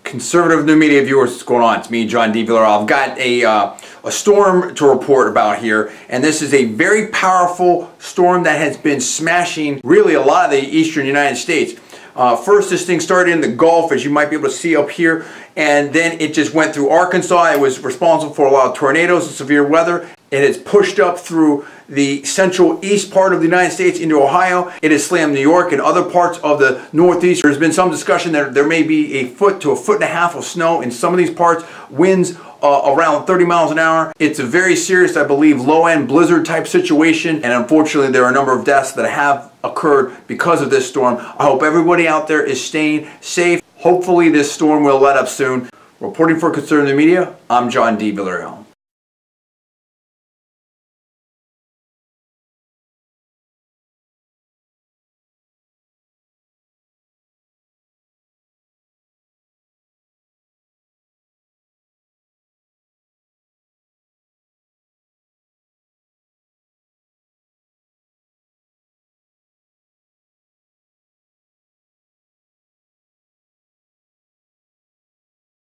Conservative New Media viewers, what's going on? It's me, John D. Villarreal. I've got a storm to report about here, and this is a very powerful storm that has been smashing really a lot of the eastern United States. First, this thing started in the Gulf, as you might be able to see up here, and then it just went through Arkansas. It was responsible for a lot of tornadoes and severe weather. It has pushed up through the central east part of the United States into Ohio. It has slammed New York and other parts of the Northeast. There's been some discussion that there may be a foot to a foot and a half of snow in some of these parts. Winds around 30 miles an hour. It's a very serious, I believe, low-end blizzard type situation, and unfortunately there are a number of deaths that have occurred because of this storm. I hope everybody out there is staying safe. Hopefully this storm will let up soon. Reporting for Conservative Media, I'm John D. Villarreal.